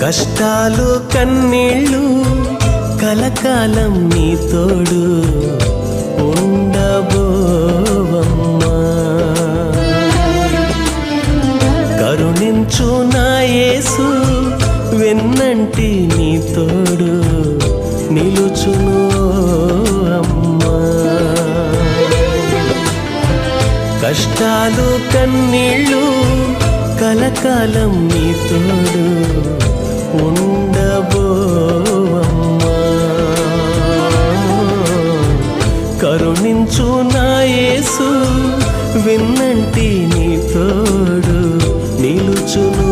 కష్టాలు కన్నీళ్ళు కలకాలం నీ తోడు ఉండబోవమ్మా. కరుణించు నా యేసు వెన్నంటి నీ తోడు నిలుచును అమ్మా. కష్టాలు కన్నీళ్ళు కలకాలం నీ తోడు ఉండబోవమ్మా. కరుణించు నా యేసు వెన్నంటి నీ తోడు నిలుచును